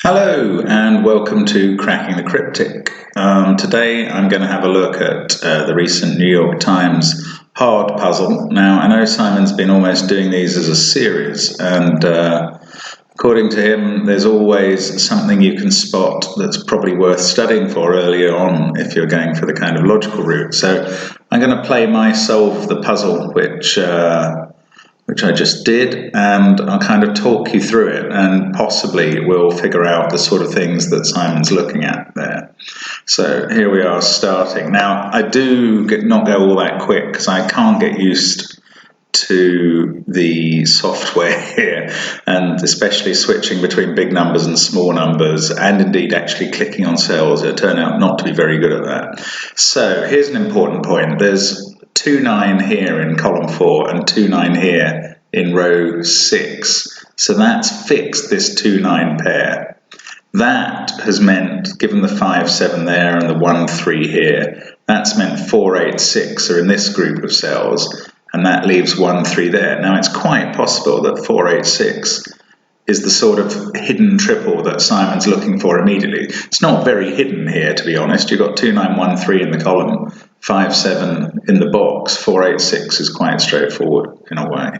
Hello and welcome to Cracking the Cryptic. Today I'm going to have a look at the recent New York Times hard puzzle. Now I know Simon's been almost doing these as a series, and according to him there's always something you can spot that's probably worth studying for earlier on if you're going for the kind of logical route. So I'm going to play my solve the puzzle, which I just did, and I'll kind of talk you through it, and possibly we'll figure out the sort of things that Simon's looking at there. So here we are starting. Now, I do not go all that quick because I can't get used to the software here, and especially switching between big numbers and small numbers, and indeed actually clicking on cells. It turned out not to be very good at that. So here's an important point. There's 2, 9 here in column 4 and 2, 9 here in row 6. So that's fixed this 2, 9 pair. That has meant, given the 5, 7 there and the 1, 3 here, that's meant 4, 8, 6 are in this group of cells, and that leaves 1, 3 there. Now it's quite possible that 4, 8, 6 is the sort of hidden triple that Simon's looking for immediately. It's not very hidden here, to be honest. You've got 2, 9, 1, 3 in the column, 5, 7 in the box. 4, 8, 6 is quite straightforward in a way.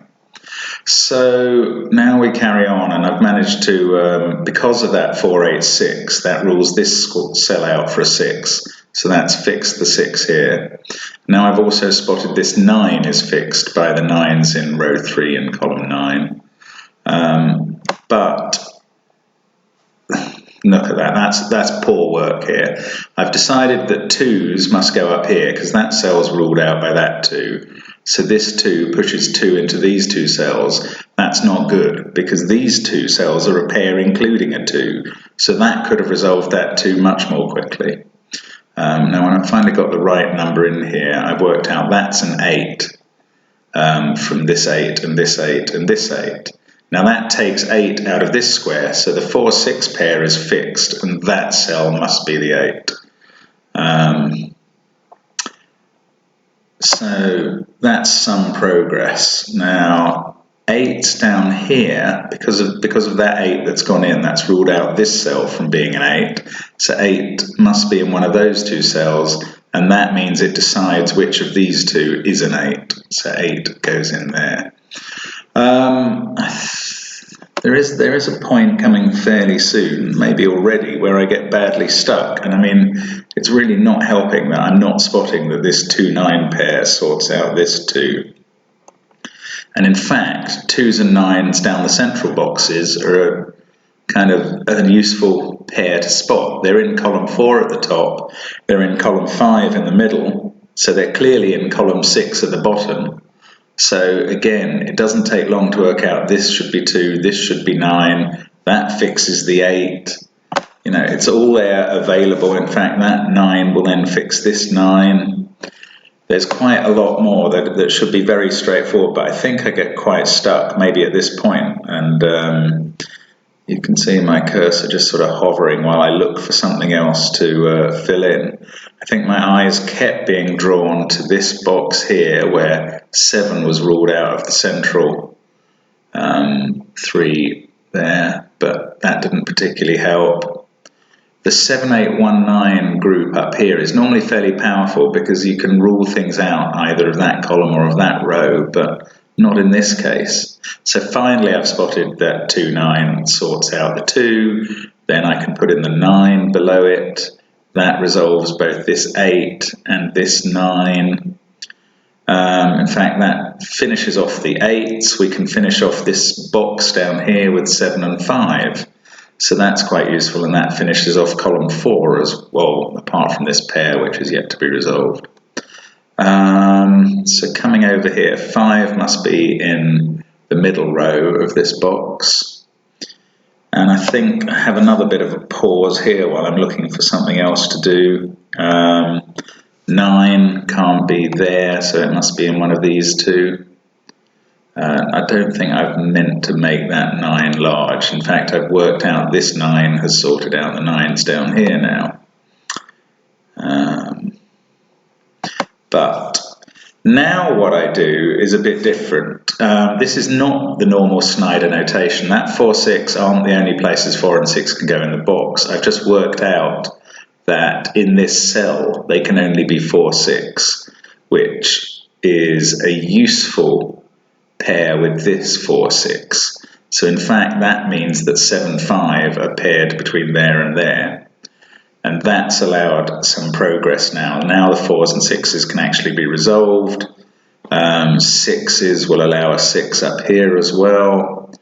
So now we carry on, and I've managed to, because of that 4, 8, 6, that rules this cell out for a 6. So that's fixed the 6 here. Now I've also spotted this 9 is fixed by the 9s in row 3 and column 9. But look at that, that's poor work here. I've decided that 2s must go up here because that cell's ruled out by that 2. So this 2 pushes 2 into these 2 cells. That's not good because these 2 cells are a pair including a 2. So that could have resolved that 2 much more quickly. Now when I've finally got the right number in here, I've worked out that's an 8 from this 8 and this 8 and this 8. Now that takes 8 out of this square, so the 4, 6 pair is fixed, and that cell must be the 8. So that's some progress. Now 8 down here, because of that 8 that's gone in, that's ruled out this cell from being an 8. So 8 must be in one of those 2 cells, and that means it decides which of these 2 is an 8. So 8 goes in there. There is a point coming fairly soon, maybe already, where I get badly stuck. And I mean, it's really not helping that I'm not spotting that this 2, 9 pair sorts out this 2. And in fact, 2s and 9s down the central boxes are a kind of a useful pair to spot. They're in column 4 at the top, they're in column 5 in the middle, so they're clearly in column 6 at the bottom. So again, it doesn't take long to work out this should be 2, this should be 9, that fixes the 8. You know, it's all there available. In fact, that 9 will then fix this 9. There's quite a lot more that should be very straightforward, but I think I get quite stuck maybe at this point, and you can see my cursor just sort of hovering while I look for something else to fill in. I think my eyes kept being drawn to this box here where 7 was ruled out of the central 3 there, but that didn't particularly help. The 7, 8, 1, 9 group up here is normally fairly powerful because you can rule things out either of that column or of that row, but not in this case. So finally I've spotted that 2, 9 sorts out the 2, then I can put in the 9 below it. That resolves both this 8 and this 9. In fact, that finishes off the 8s. We can finish off this box down here with 7 and 5. So that's quite useful, and that finishes off column 4 as well, apart from this pair, which is yet to be resolved. So coming over here, 5 must be in the middle row of this box. And I think I have another bit of a pause here while I'm looking for something else to do. 9 can't be there, so it must be in one of these 2. I don't think I've meant to make that 9 large. In fact, I've worked out this 9 has sorted out the 9s down here now. But Now what I do is a bit different. This is not the normal Snyder notation. That 4, 6 aren't the only places 4 and 6 can go in the box. I've just worked out that in this cell they can only be 4, 6, which is a useful pair with this 4, 6. So in fact that means that 7, 5 are paired between there and there. And that's allowed some progress now. Now the 4s and 6s can actually be resolved. 6s will allow a 6 up here as well.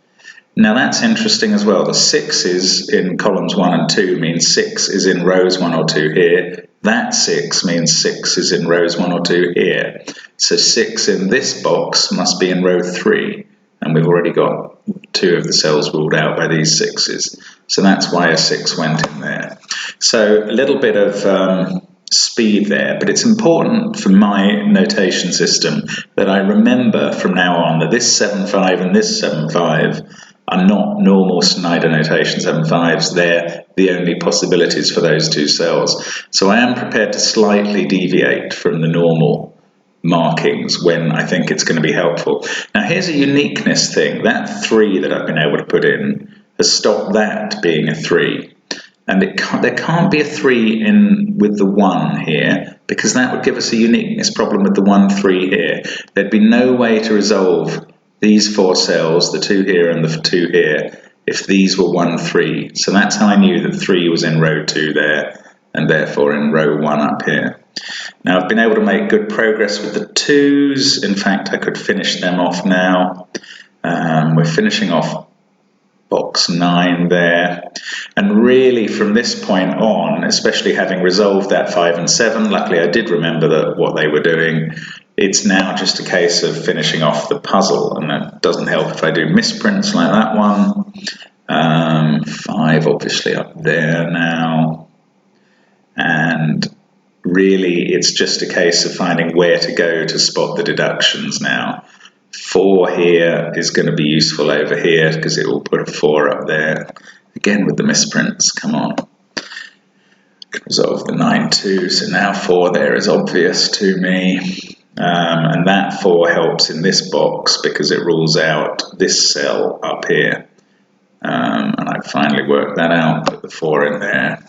Now that's interesting as well. The 6s in columns 1 and 2 means 6 is in rows 1 or 2 here. That 6 means 6 is in rows 1 or 2 here. So 6 in this box must be in row 3. And we've already got 2 of the cells ruled out by these 6s. So that's why a 6 went in there. So a little bit of speed there, but it's important for my notation system that I remember from now on that this 7, 5 and this 7, 5 are not normal Snyder notation 7, 5s. They're the only possibilities for those 2 cells. So I am prepared to slightly deviate from the normal markings when I think it's going to be helpful. Now here's a uniqueness thing. That 3 that I've been able to put in has stopped that being a 3. And there can't be a 3 in with the 1 here, because that would give us a uniqueness problem with the 1, 3 here. There'd be no way to resolve these 4 cells, the 2 here and the 2 here, if these were 1, 3. So that's how I knew that 3 was in row 2 there, and therefore in row 1 up here. Now I've been able to make good progress with the 2s. In fact, I could finish them off now. We're finishing off box 9 there, and really from this point on, especially having resolved that 5 and 7, luckily I did remember what they were doing, it's now just a case of finishing off the puzzle, and that doesn't help if I do misprints like that one. 5 obviously up there now, and really it's just a case of finding where to go to spot the deductions now. 4 here is going to be useful over here because it will put a 4 up there. Again with the misprints, come on. Resolve the 9, 2, so now 4 there is obvious to me. And that 4 helps in this box because it rules out this cell up here. And I finally worked that out, put the 4 in there.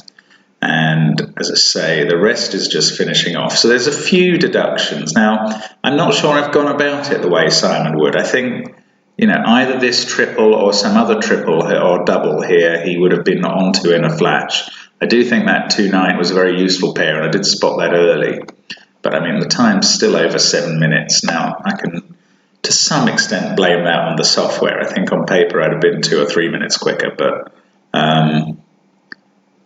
And as I say, the rest is just finishing off. So there's a few deductions. Now, I'm not sure I've gone about it the way Simon would. I think, either this triple or some other triple or double here, he would have been onto in a flash. I do think that 2, 9 was a very useful pair, and I did spot that early. But I mean, the time's still over 7 minutes. Now, I can, to some extent, blame that on the software. I think on paper I'd have been 2 or 3 minutes quicker, but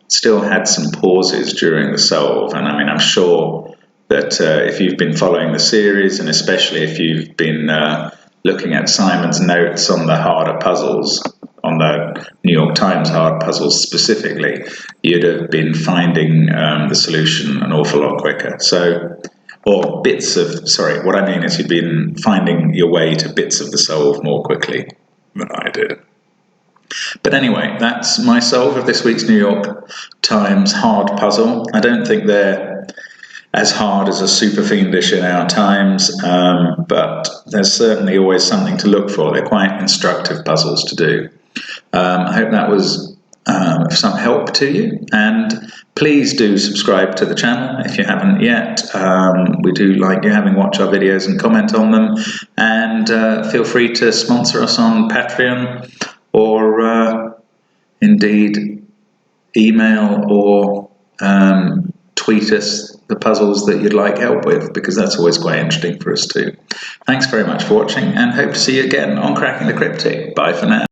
still had some pauses during the solve. And I mean, I'm sure that if you've been following the series, and especially if you've been looking at Simon's notes on the harder puzzles, on the New York Times hard puzzles specifically, you'd have been finding the solution an awful lot quicker. So, or bits of, sorry, what I mean is you've been finding your way to bits of the solve more quickly than I did. But anyway, that's my solve of this week's New York Times hard puzzle. I don't think they're as hard as a super fiendish in our times, but there's certainly always something to look for. They're quite instructive puzzles to do. I hope that was of some help to you, and please do subscribe to the channel if you haven't yet. We do like you having watch our videos and comment on them, and feel free to sponsor us on Patreon, or indeed email or tweet us the puzzles that you'd like help with, because that's always quite interesting for us too. Thanks very much for watching, and hope to see you again on Cracking the Cryptic. Bye for now.